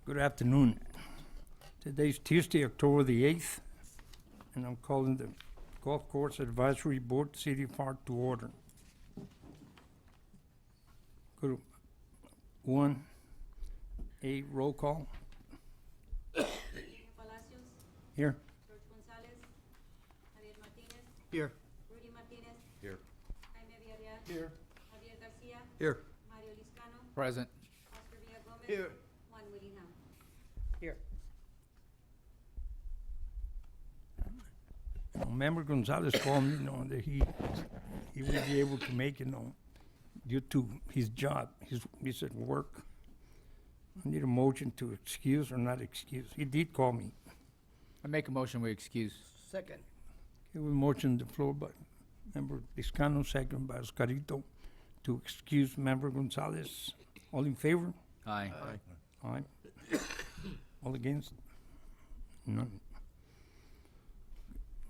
Good afternoon. Today's Tuesday, October the 8th, and I'm calling the Golf Course Advisory Board, City of Pharr, to order. Go to 1A, roll call. Palacios, Here. George Gonzalez, Javier Martinez, Here. Rudy Martinez, Here. Jaime Villarreal, Here. Javier Garcia, Here. Mario Liscano, Present. Oscar Villagomez, Here. Juan Willingham. Here. Member Gonzalez called me, that he would be able to make it, due to his job. He's at work. I need a motion to excuse or not excuse. He did call me. I make a motion we excuse. Second. Okay, we motion on the floor by Member Liscano, second by Oscarito, to excuse Member Gonzalez. All in favor? Aye. Aye. All against? None.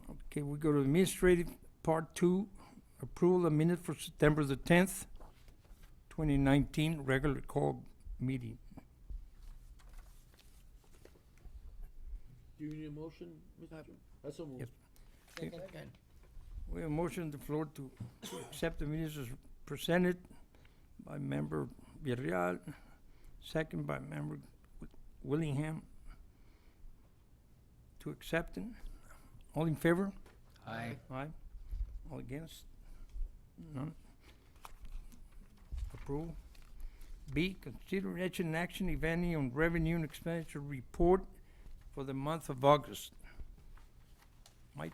Okay, we go to administrative part 2, approval of minutes for September the 10th, 2019, regular call meeting. Do you need a motion, Mr. Chairman? That's a move. Yes. We have a motion on the floor to accept the minutes as presented by Member Villarreal, second by Member Willingham. To accept it. All in favor? Aye. Aye. All against? None. Approve. B, consideration and action, if any, on revenue and expenditure report for the month of August. Mike?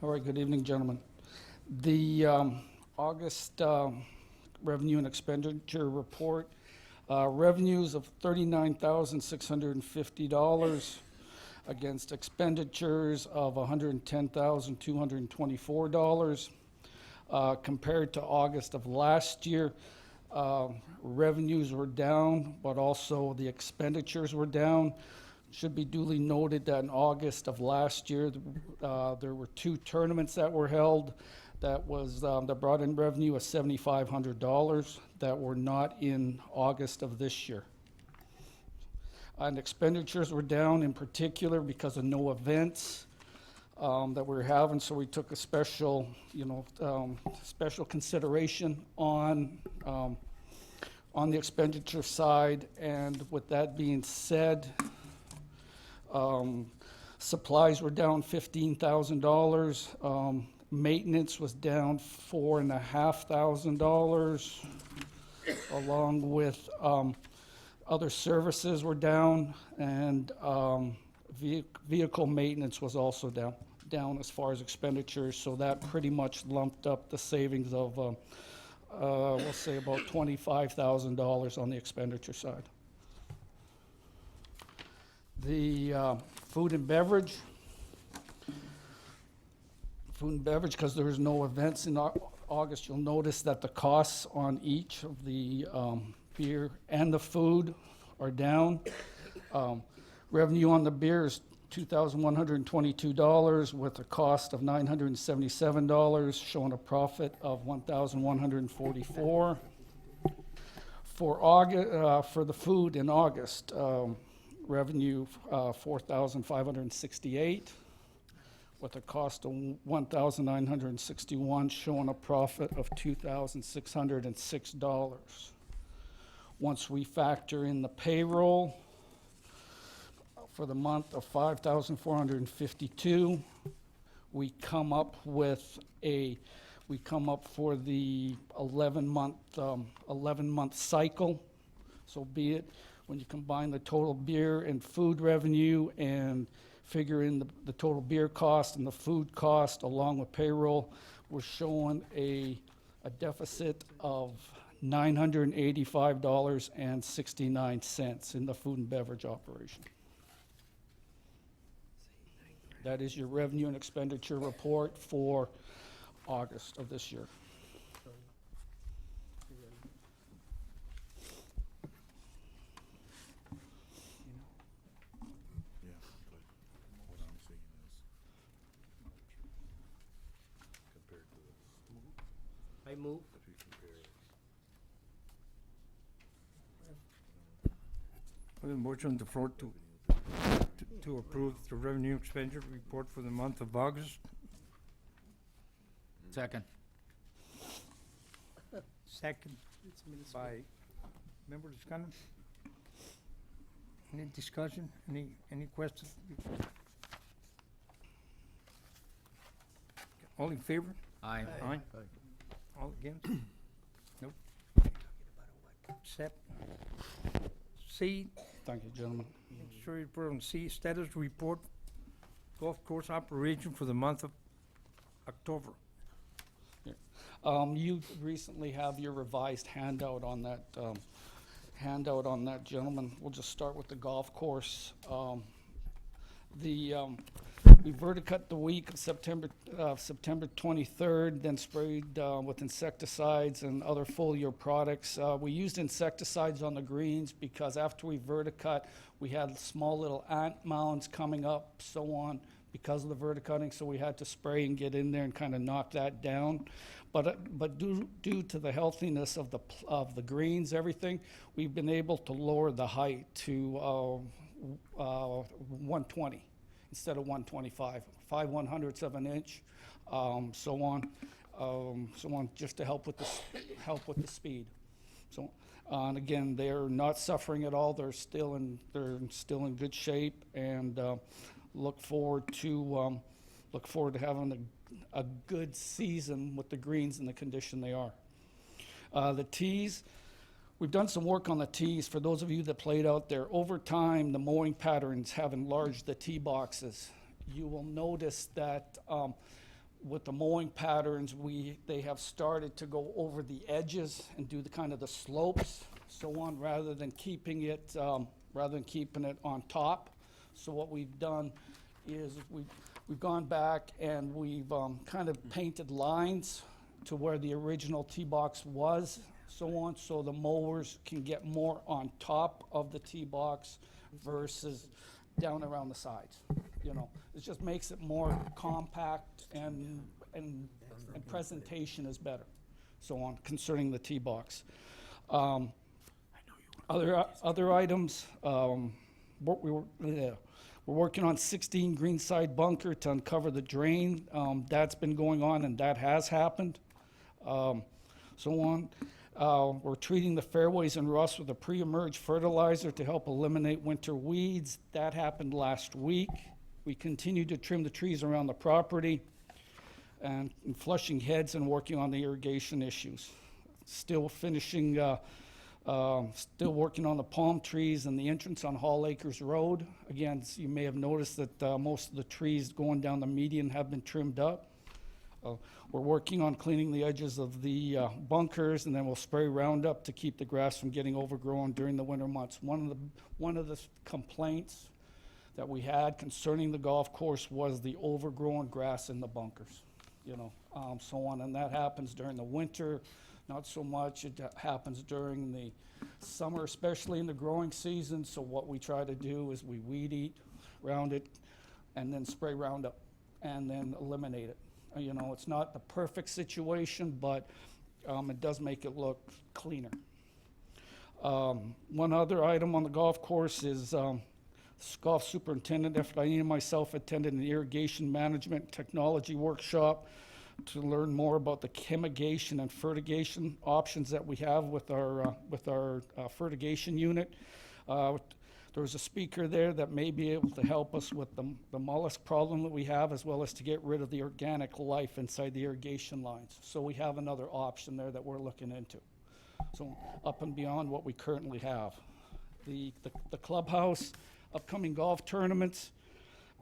All right, good evening, gentlemen. The August revenue and expenditure report, revenues of $39,650 against expenditures of $110,224. Compared to August of last year, revenues were down, but also the expenditures were down. Should be duly noted that in August of last year, there were 2 tournaments that were held that brought in revenue of $7,500 that were not in August of this year. And expenditures were down in particular because of no events that we were having, so we took a special, special consideration on the expenditure side. And with that being said, supplies were down $15,000. Maintenance was down $4,500, along with other services were down, and vehicle maintenance was also down as far as expenditures. So that pretty much lumped up the savings of, we'll say about $25,000 on the expenditure side. The food and beverage, because there was no events in August, you'll notice that the costs on each of the beer and the food are down. Revenue on the beer is $2,122 with a cost of $977, showing a profit of $1,144. For August, for the food in August, revenue $4,568 with a cost of $1,961, showing a profit of $2,606. Once we factor in the payroll for the month of $5,452, we come up for the 11-month cycle. So be it when you combine the total beer and food revenue and figure in the total beer cost and the food cost along with payroll, we're showing a deficit of $985.69 in the food and beverage operation. That is your revenue and expenditure report for August of this year. move. We have a motion on the floor to approve the revenue expenditure report for the month of August. Second. Second by Member Liscano. Any discussion? Any questions? All in favor? Aye. Aye. All against? Nope. Except C, Thank you, gentlemen. sure you put on C, status report, golf course operation for the month of October. You recently have your revised handout on that, gentlemen. We'll just start with the golf course. We verticut the week of September 23rd, then sprayed with insecticides and other foliar products. We used insecticides on the greens because after we verticut, we had small little ant mounds coming up, so on, because of the verticutting, so we had to spray and get in there and kind of knock that down. But due to the healthiness of the greens, everything, we've been able to lower the height to 120 instead of 125, 5/100ths of an inch, so on, just to help with the speed. So, and again, they're not suffering at all. They're still in good shape, and look forward to having a good season with the greens in the condition they are. The tees, we've done some work on the tees. For those of you that played out there, over time, the mowing patterns have enlarged the tee boxes. You will notice that with the mowing patterns, they have started to go over the edges and do the slopes, so on, rather than keeping it on top. So what we've done is we've gone back and we've kind of painted lines to where the original tee box was, so on, so the mowers can get more on top of the tee box versus down around the sides. You know, it just makes it more compact and presentation is better, so on, concerning the tee box. Other items, we're working on 16 greenside bunker to uncover the drain. That's been going on and that has happened, so on. We're treating the fairways and rust with a pre-emerge fertilizer to help eliminate winter weeds. That happened last week. We continue to trim the trees around the property and flushing heads and working on the irrigation issues. Still working on the palm trees and the entrance on Hall Acres Road. Again, you may have noticed that most of the trees going down the median have been trimmed up. We're working on cleaning the edges of the bunkers, and then we'll spray Roundup to keep the grass from getting overgrown during the winter months. One of the complaints that we had concerning the golf course was the overgrown grass in the bunkers, so on, and that happens during the winter. Not so much. It happens during the summer, especially in the growing season. So what we try to do is we weed eat around it and then spray Roundup and then eliminate it. It's not the perfect situation, but it does make it look cleaner. One other item on the golf course is golf superintendent Ephraim and myself attended an irrigation management technology workshop to learn more about the chemigation and fertigation options that we have with our fertigation unit. There was a speaker there that may be able to help us with the mollusk problem that we have, as well as to get rid of the organic life inside the irrigation lines. So we have another option there that we're looking into. So up and beyond what we currently have. The clubhouse, upcoming golf tournaments,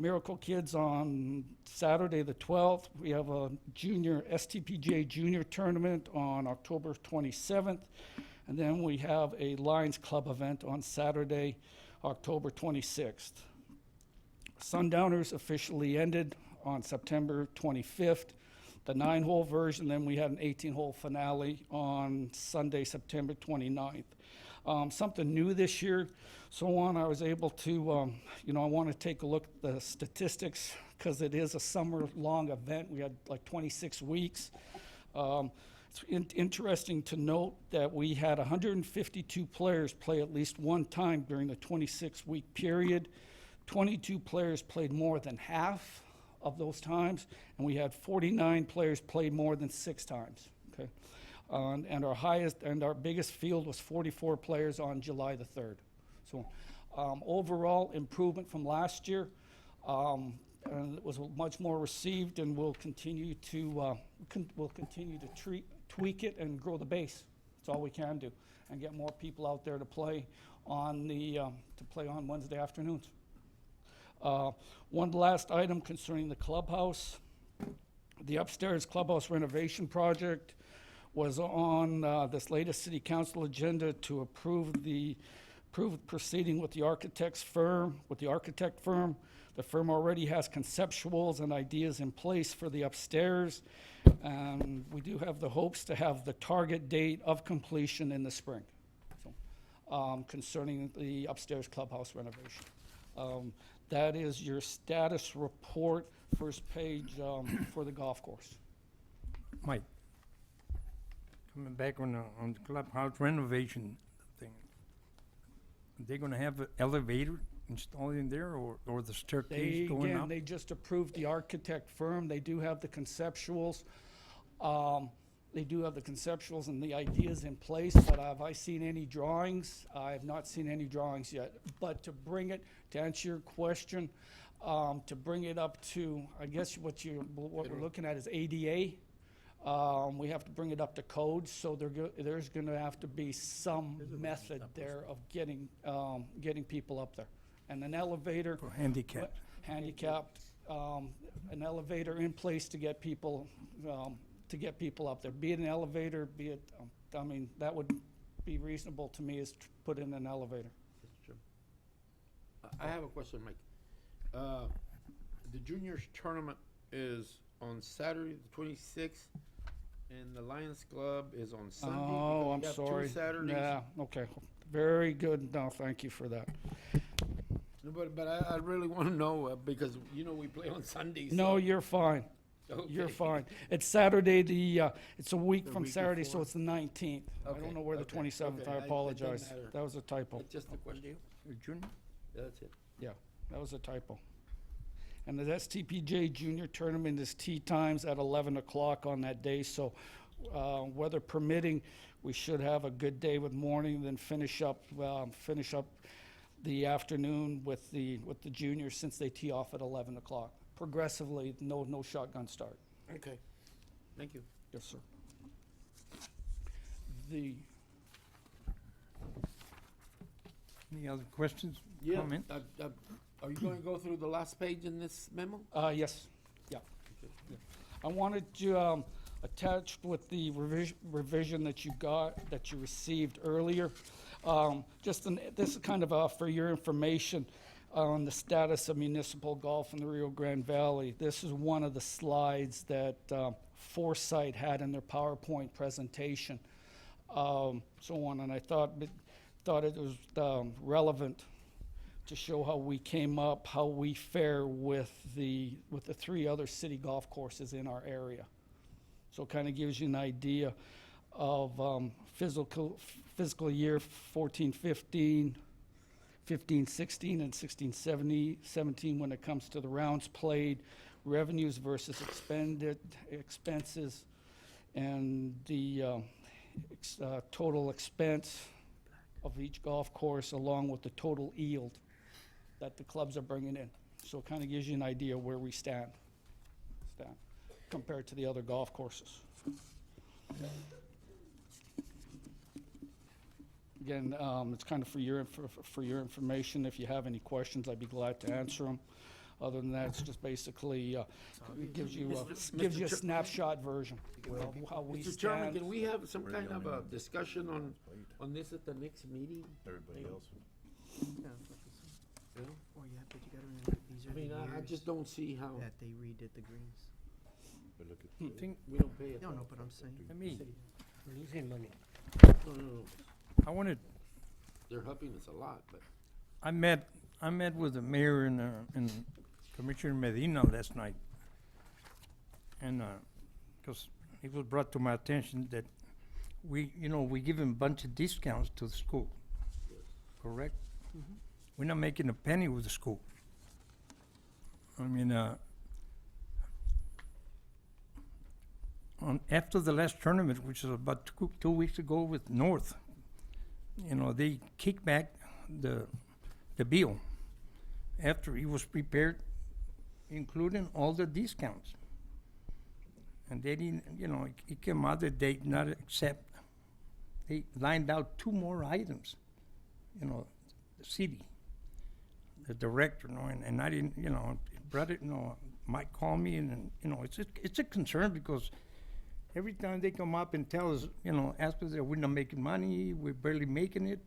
Miracle Kids on Saturday the 12th. We have a STPGA junior tournament on October 27th. And then we have a Lions Club event on Saturday, October 26th. Sundowners officially ended on September 25th. The 9-hole version, then we had an 18-hole finale on Sunday, September 29th. Something new this year, so on, I was able to, I want to take a look at the statistics because it is a summer-long event. We had like 26 weeks. It's interesting to note that we had 152 players play at least one time during the 26-week period. 22 players played more than half of those times, and we had 49 players play more than 6 times. Okay, and our biggest field was 44 players on July the 3rd. So, overall improvement from last year. And it was much more received, and we'll continue to tweak it and grow the base. That's all we can do, and get more people out there to play on Wednesday afternoons. One last item concerning the clubhouse. The upstairs clubhouse renovation project was on this latest city council agenda to approve proceeding with the architect firm. The firm already has conceptuals and ideas in place for the upstairs, and we do have the hopes to have the target date of completion in the spring. So, concerning the upstairs clubhouse renovation. That is your status report, first page, for the golf course. Mike, coming back on the clubhouse renovation thing, are they gonna have an elevator installed in there, or the staircase going up? They just approved the architect firm. They do have the conceptuals. And the ideas in place, but have I seen any drawings? I have not seen any drawings yet. But to answer your question, to bring it up to, I guess what we're looking at is ADA. We have to bring it up to code, so there's gonna have to be some method there of getting people up there. And an elevator. For handicapped. Handicapped, an elevator in place to get people up there. Be it an elevator, be it, that would be reasonable to me, is to put in an elevator. That's true. I have a question, Mike. The juniors tournament is on Saturday, the 26th, and the Lions Club is on Sunday. Oh, I'm because we have sorry. 2 Saturdays. Yeah, okay. Very good. No, thank you for that. No, but I really want to know, because, we play on Sundays. No, you're fine. Okay. You're fine. It's Saturday, it's a week The from week Saturday, before. so it's the 19th. I Okay, don't know where the okay, 27th, okay. I It doesn't apologize. matter. That was a typo. It's just a question. Junior? Yeah, that's it. Yeah, that was a typo. And the STPJ Junior Tournament is tee times at 11 o'clock on that day, so weather permitting, we should have a good day with morning, then finish up the afternoon with the juniors, since they tee off at 11 o'clock. Progressively, no shotgun start. Okay. Thank you. Yes, sir. Any other questions, Yeah. comments? Are you going to go through the last page in this memo? Yes, yeah. I wanted to, attach with the revision that you received earlier. This is kind of for your information on the status of municipal golf in the Rio Grande Valley. This is one of the slides that Foresight had in their PowerPoint presentation. And I thought it was relevant to show how we came up, how we fare with the 3 other city golf courses in our area. So it kind of gives you an idea of fiscal year 14-15, 15-16, and 16-17 when it comes to the rounds played, revenues versus expenses, and the total expense of each golf course, along with the total yield that the clubs are bringing in. So it kind of gives you an idea where we stand compared to the other golf courses. Again, it's kind of for your information. If you have any questions, I'd be glad to answer them. Other than that, it's just basically it gives you a snapshot version of how we Mr. Chairman, stand. can we have some kind of a discussion on this at the next meeting? Everybody else. Yeah? Oh, yeah, but you gotta remember, these I are the mean, I years just don't see how that they redid the greens. But look at Think, we don't pay it. No, but I'm saying, let me, No, no, no. I wanted, They're helping us a lot, but I met with the mayor and Commissioner Medina last night. And, 'cause it was brought to my attention that we give him a bunch of discounts to the school, correct? We're not making a penny with the school. I mean, after the last tournament, which was about 2 weeks ago with North, they kicked back the bill after he was prepared, including all the discounts. And they didn't, it came out that they did not accept. They lined out 2 more items, the city, the director, and I didn't, brought it, Mike called me, and it's a concern because every time they come up and tell us, ask us that we're not making money, we're barely making it,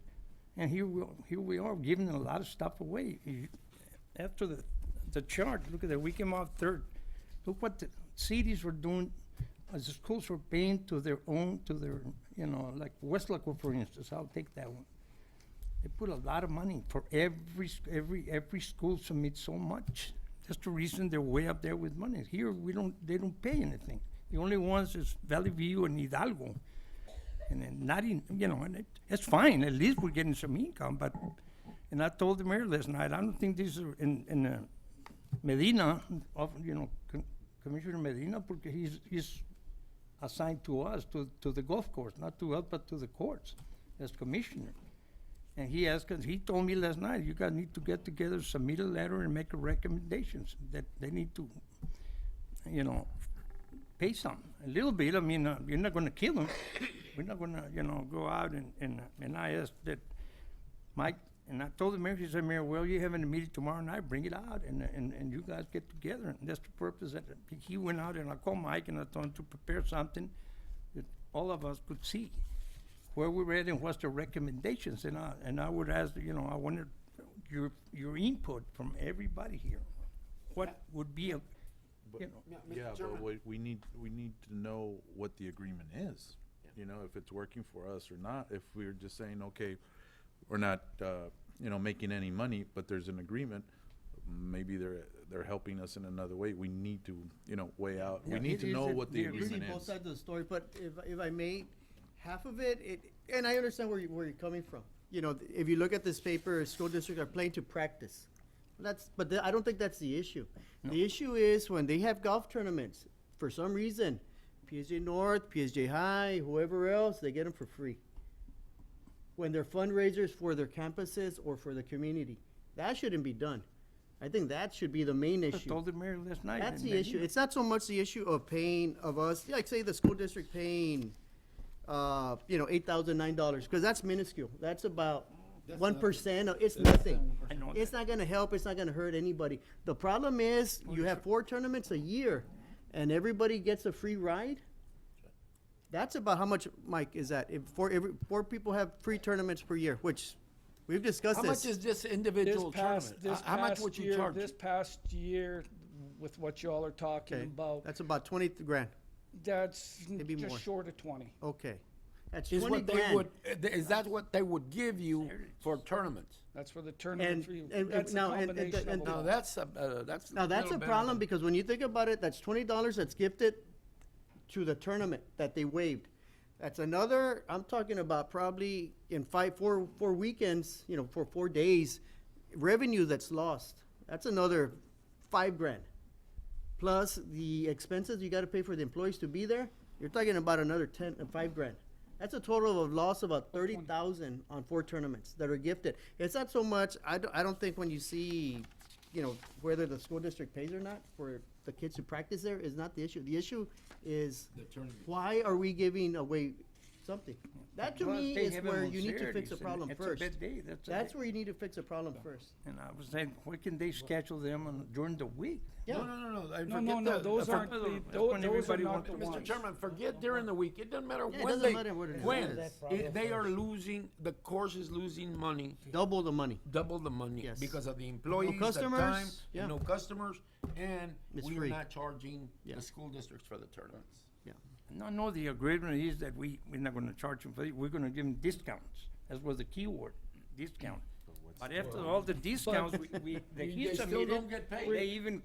and here we are giving a lot of stuff away. After the chart, look at that, we came out third. Look what the cities were doing, as the schools were paying to their, like Westlaco, for instance. I'll take that one. They put a lot of money for every school submits so much. That's the reason they're way up there with money. Here they don't pay anything. The only ones is Valley View and Hidalgo. And then not in, and it's fine. At least we're getting some income. And I told the mayor last night, I don't think these are in Medina, Commissioner Medina, because he's assigned to us, to the golf course, not to us, but to the courts as commissioner. And he told me last night, you guys need to get together, submit a letter, and make recommendations that they need to, pay some, a little bit. I mean, you're not going to kill them. We're not going to, go out and I asked that Mike, and I told the mayor, he said, Mayor, well, you're having a meeting tomorrow night, bring it out, and you guys get together. And that's the purpose that he went out, and I called Mike, and I told him to prepare something that all of us could see where we were at and what's the recommendations. And I would ask, I wanted your input from everybody here. What would be Yeah, but we need to know what the agreement is. If it's working for us or not. If we're just saying, okay, we're not, making any money, but there's an agreement, maybe they're helping us in another way. We need to, weigh out. Yeah, We need it to is know that what the the You see agreement both is. sides of the story, but if I may, half of it, and I understand where you're coming from. If you look at this paper, school districts are playing to practice. I don't think that's the issue. The issue is when they have golf tournaments, for some reason, PSJ North, PSJ High, whoever else, they get them for free. When they're fundraisers for their campuses or for the community, that shouldn't be done. I think that should be the main I issue. told the mayor last night. That's and the issue. It's not so much the issue of paying of us, like say the school district paying, $8,009, because that's minuscule. That's about 1%. It's nothing. I know It's not gonna help. It's not gonna hurt anybody. The problem is you have 4 tournaments a year, and everybody gets a free ride. That's about how much, Mike, is that? If 4 people have free tournaments per year, which we've discussed How this. much is this individual tournament? How much would you charge? This past year, with what y'all are talking Okay, about, that's about 20 grand. that's Maybe just more. short of 20. Okay. That's Is 20 what they grand. would, is that what they would give you for tournaments? That's for the tournament fee. and That's a now, and- combination and- of Now, all. that's a Now, that's little a better problem than- because when you think about it, that's $20 that's gifted to the tournament that they waived. That's another, I'm talking about probably in 4 weekends, for 4 days, revenue that's lost. That's another 5 grand. Plus the expenses you gotta pay for the employees to be there, you're talking about another 5 grand. That's a total of loss of about 30,000 on 4 tournaments that are gifted. It's not so much, I don't think when you see, whether the school district pays or not for the kids to practice there is not the issue. The issue is The tournament. why are we giving away something? That to Because me they is have 'em where on you need to Saturdays, fix a and problem it's first. a bad day. That's where you need to fix a problem first. And I was saying, why can they schedule them during the week? Yeah. No. No, those aren't That's the, when those are everybody not wants the to ones. Mr. Chairman, forget during the week. It doesn't matter Yeah, it when doesn't matter what it is. when. That They are losing, the course is losing money, Double the money. double the money Yes. because of the employees, the customers, time, yeah. no customers, and It's we are free. not charging Yeah. the school districts for the tournaments. Yeah. No, the agreement is that we're not gonna charge them for it, we're gonna give them discounts. That was the key word, discount. But after all the discounts, that he They still submitted, don't get paid. they even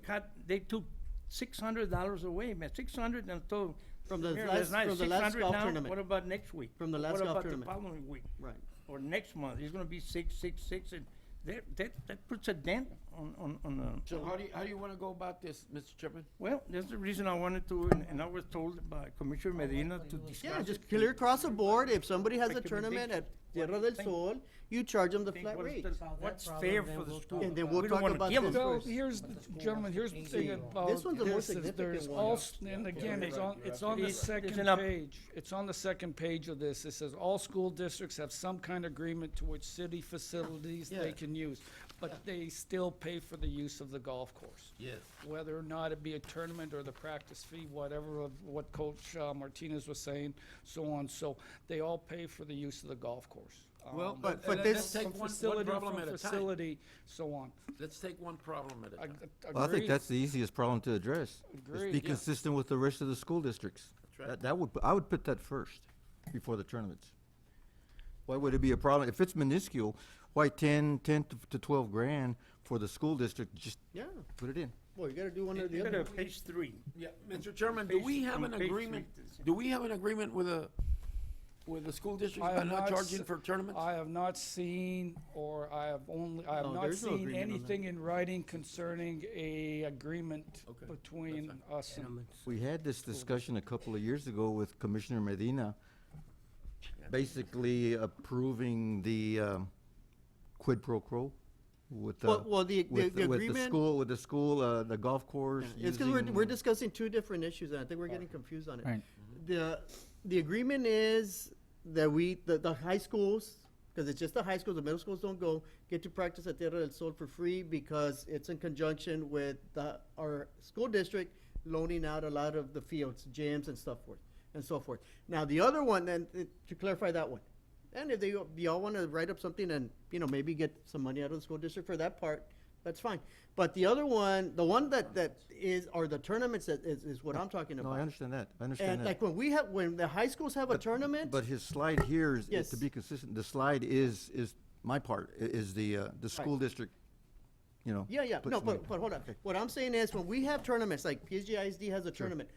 they took $600 away, man, 600, and told, From the Here, last, night, from the last 600 golf now. What tournament. about next week? From the last What golf about tournament. the following week? Right. Or next month? It's gonna be 6, 6, 6, and that puts a dent on So how do you wanna go about this, Mr. Chairman? well, that's the reason I wanted to, and I was told by Commissioner Medina to discuss Yeah, it. just clear across the board. If somebody has a tournament at Recommendation. Tierra del Sol, you charge them the Think flat what's rate. what's fair for the school? And then we'll We don't talk wanna about kill this 'em. Well, first. here's, gentlemen, here's the thing about This one's the more this is significant there's one. all, and again, it's on the It's second an up- page. It's on the second page of this. It says, all school districts have some kind of agreement to which city facilities they Yeah. can use, but they still pay for the use of the golf course. Yes. Whether or not it be a tournament or the practice fee, whatever of what Coach Martinez was saying, so on. So they all pay for the use of the golf course. Well, but let's this, take From one facility, problem from at a time. facility, so on. Let's take one problem at a time. Well, I think Agreed. that's the easiest problem to address. Is Agreed, be yeah. consistent with the rest of the school districts. right. I would put that first, before the tournaments. Why would it be a problem? If it's minuscule, why 10 to 12 grand for the school district, just yeah, put it in. well, you gotta do one or the Look other. at page 3. Yeah, Mr. Chairman, do we have an agreement, with the school districts I by have not not charging s- for tournaments? I have not seen, or I have No, not there's no seen agreement on that. anything in writing concerning a agreement Okay, between us and. We had this discussion a couple of years ago with Commissioner Medina, basically approving the quid pro quo with the, Well, the with the agreement. school, the golf course. It's because we're using- discussing two different issues, and I think we're getting confused on it. Right. The agreement is that the high schools, because it's just the high schools, the middle schools don't go, get to practice at Tierra del Sol for free because it's in conjunction with our school district loaning out a lot of the fields, gyms and stuff forth, and so forth. Now, the other one, then, to clarify that one, and if y'all want to write up something and, maybe get some money out of the school district for that part, that's fine. But the other one, the one that is, or the tournaments that is what I'm talking No, about. I understand that, I understand And that. like when the high schools have a tournament, But his slide here is, Yes. to be consistent, the slide is my part, is the school district, yeah, puts no, money. but hold on. What I'm saying is when we have tournaments, like PSG ISD has a tournament,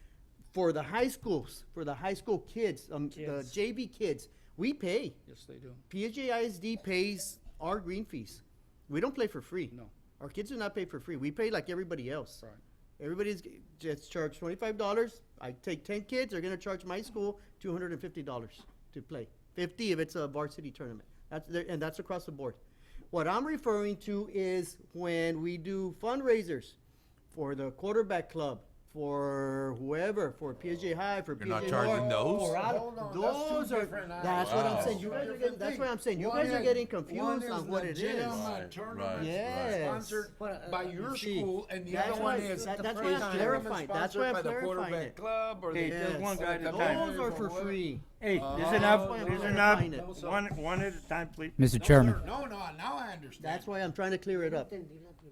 for the high schools, for the high school kids, the Kids. JV kids, we pay. Yes, they do. PSG ISD pays our green fees. We don't play for free. No. Our kids do not pay for free. We pay like everybody else. Right. Everybody's just charged $25. I take 10 kids, they're gonna charge my school $250 to play. 50 if it's a varsity tournament. And that's across the board. What I'm referring to is when we do fundraisers for the quarterback club, for whoever, for PSG High, for You're PSG not charging North, those? for out- Hold on, those that's two are, different that's what I'm Wow. saying. You guys are getting, that's why I'm saying, you guys are getting confused on what it is. Right, right, Yes. Sponsored by your See, school, and the that's other why- one is. that's why I'm tournament clarifying. That's why I'm sponsored by the clarifying quarterback it. club or Hey, the. just one guy at a Yes. time. Those are for free. Hey, listen that's up, why I'm listen clarifying up. it. One at a time, please. Mr. Chairman, No, now I understand. That's why I'm trying to clear it up.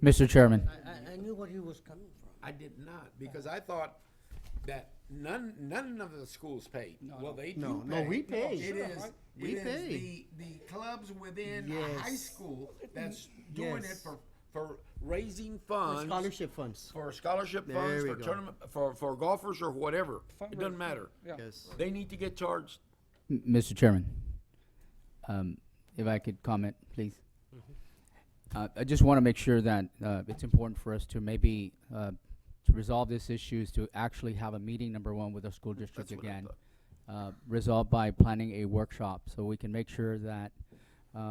Mr. Chairman, I knew what he was coming from. I did not, because I thought that none of the schools paid. Well, they do No, pay. no, we pay. It is, We it pay. is the clubs within a high Yes. school that's doing it Yes. for raising For funds. scholarship funds. For scholarship There funds, we for go. tournament, for golfers or whatever. It doesn't matter. Yeah. Yes. They need to get charged. Mr. Chairman, if I could comment, please. I just want to make sure that it's important for us to maybe to resolve this issue is to actually have a meeting, number one, with the school district That's what I again. thought. Resolved by planning a workshop, so we can make sure that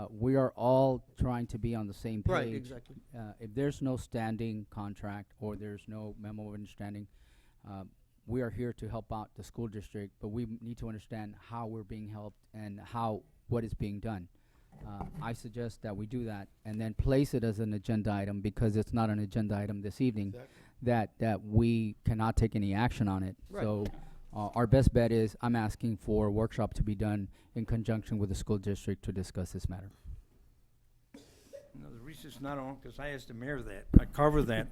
we are all trying to be on the same page. Right, exactly. If there's no standing contract or there's no memo of understanding, we are here to help out the school district, but we need to understand how we're being helped and what is being done. I suggest that we do that and then place it as an agenda item, because it's not an agenda item this evening, that we cannot take any action on it. Right. So our best bet is I'm asking for a workshop to be done in conjunction with the school district to discuss this matter. No, the reason it's not on, because I asked the mayor that, I covered that.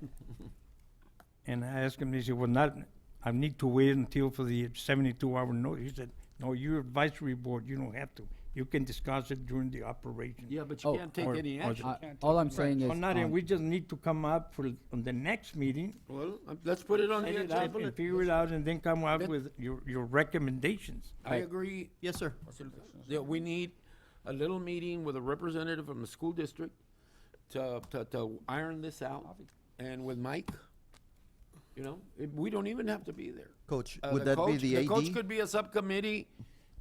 And I asked him, he said, well, I need to wait until for the 72-hour notice. He said, no, you're advisory board, you don't have to. you can discuss it during the operation. Yeah, but you Oh, can't take or- any or action. Can't All take I'm it. saying is, Well, not, on- we just need to come up for, on the next meeting, Well, let's put it on the set it out agenda. and figure it out, and then come up Let- with your recommendations. I agree. Yes, sir. Yeah, we need a little meeting with a representative from the school district to iron this out, and with Mike. You know, we don't even have to be there. Coach, Uh, would the that be coach- the coach AD? could be a subcommittee,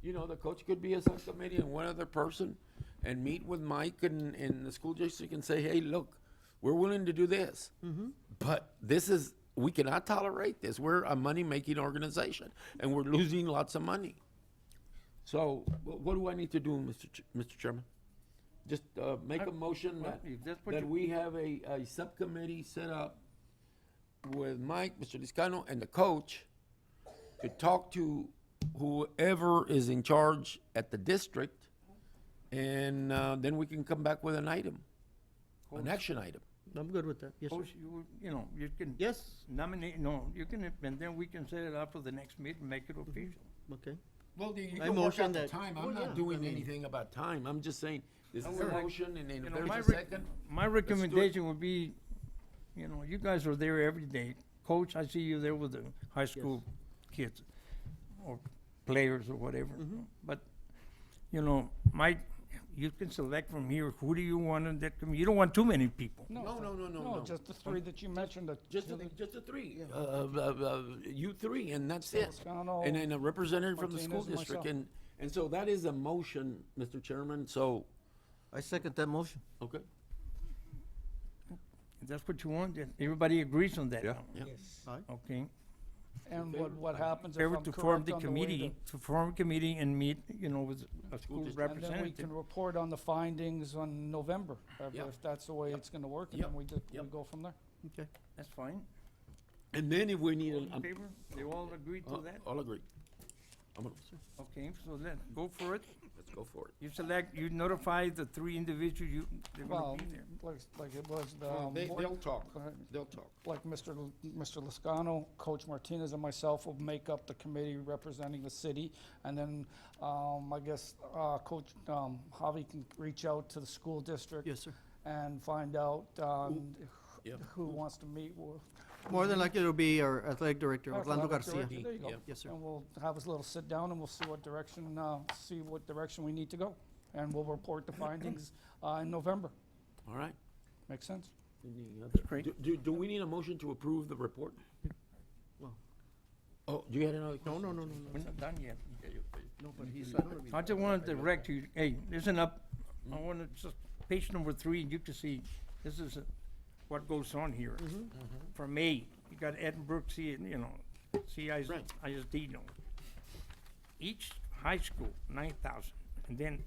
you know, the coach could be a subcommittee and one other person, and meet with Mike and the school district and say, hey, look, we're willing to do this. But this is, we cannot tolerate this. We're a money-making organization, and we're losing lots of money. So, what do I need to do, Mr. Chairman? Just, make a motion Well, that, if that's what that you- we have a subcommittee set up with Mike, Mr. Liscano, and the coach to talk to whoever is in charge at the district, and then we can come back with an item, an action item. I'm good with that. Yes, sir. Coach, you know, you can Yes, nominate, no, you can, and then we can set it up for the next meeting, make it official. okay. Well, you I can work motion out the that- time. Well, I'm yeah, not doing I mean- anything about time. I'm just saying, this is a Correct. motion, and then You if know, there's my a rec- second. My recommendation would be, you know, you guys are there every day. Coach, I see you there with the high school kids or players or whatever. But, you know, you can select from here, who do you want in that committee? You don't want too many people. No, Just the three that you mentioned, Just the three, you three, and that's it. Toscano, And then a representative from the school Martinez, and district, myself. and so that is a motion, Mr. Chairman, so, I second that motion. okay. If that's what you want, then everybody agrees on that. Yeah. Yeah. Okay. and what happens if Favor I'm to form correct the on the way committee, to form a committee and meet, you know, with a school And then we representative. can report on the findings on November, Yep. if that's the way it's gonna work, and Yep. then we Yep. go from there. Okay. That's fine. And then if we need All an, in favor? They all agree to that? I'll agree. I'm gonna, Okay, so go for it. let's go for it. You select, you notify the three individuals they're Well, gonna be there. like it was, They'll talk, go ahead. they'll talk. like Mr. Liscano, Coach Martinez, and myself will make up the committee representing the city. And then, I guess, Coach, Javi can reach out to the school district Yes, sir. and find out, Yep. who wants to meet with. More than likely it'll be our athletic director, Orlando Athletic Garcia. director, There you go. Yep. Yes, sir. And we'll have a little sit down and we'll see what direction we need to go. And we'll report the findings, in November. All right. Makes sense? Any other- Great. Do we need a motion to approve the report? Well- Oh, do you have another No, question? no, no, no, We're no. not done yet. No, but he's, I just wanted to direct you, hey, listen up. I want to just, page number 3, and you can see, this is what goes on here. For May, you got Edinburgh, CISD, Right. ISD, no. Each high school, 9,000, and then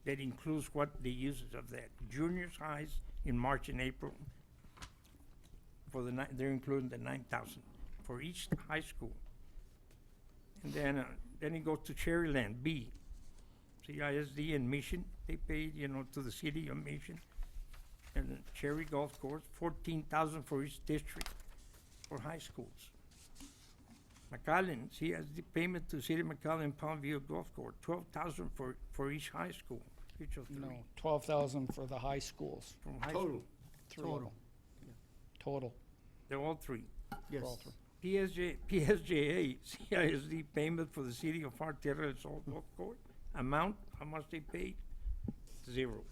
that includes what the uses of that. Juniors highs in March and April, they're including the 9,000 for each high school. And then it goes to Cherryland, B. CISD and Mission, they paid, to the city of Mission. And then Cherry Golf Course, 14,000 for each district for high schools. McAllen, CISD payment to City of McAllen Palmview Golf Course, 12,000 for each high school, each of No, three. 12,000 for the high schools, From high Total. school. three of them. Total. They're all three. yes. PSJA, CISD payment for the city of Pharr, Tierra, and Salt Golf Course. Amount, how much they paid? 0.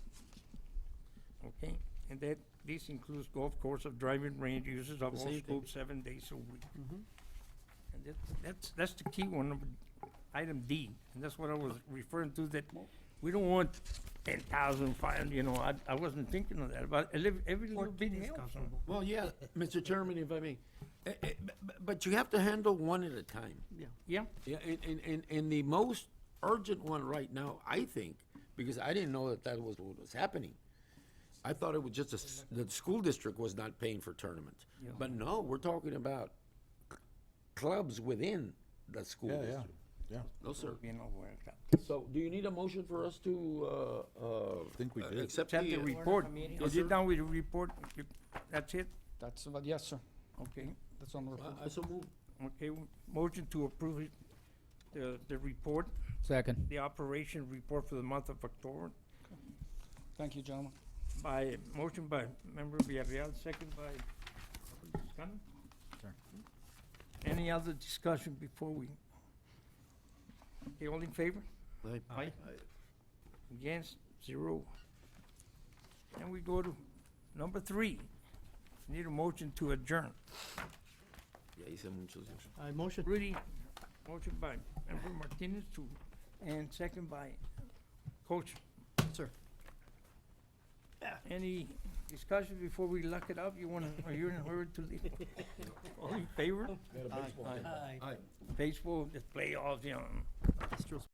Okay, and this includes golf course of driving range uses of The all same thing. schools 7 days a week. And that's the key one, item D, and that's what I was referring to, that we don't want 10,000 fine, I wasn't thinking of that, but every little bit helps. Well, yeah, Mr. Chairman, if I may, but you have to handle one at a time. Yeah, Yeah, and the most urgent one right now, I think, because I didn't know that was what was happening. I thought it was just the school district was not paying for tournaments. Yeah. But no, we're talking about clubs within the school Yeah, yeah, district. yeah. No, sir. where it's at. So, do you need a motion for us to, I think we did. accept Accept the the? report. meeting. Is it done with the report? That's it? That's, yes, sir. Okay, That's on the report. I so move. okay, motion to approve it the report, Second. the operation report for the month of October Thank you, gentlemen. by, motion by Member Villarreal, second by Liscano. Sure. Any other discussion before we? Okay, all in favor? Aye. Aye. Against, 0. And we go to number 3. Need a motion to adjourn. Ya hice muchos yo. I motion. Rudy, motion by Member Martinez to, and second by Coach. Sir. Any discussion before we lock it up? You wanna, are you in a hurry to leave? All in favor? Aye. Baseball, the playoffs, you know.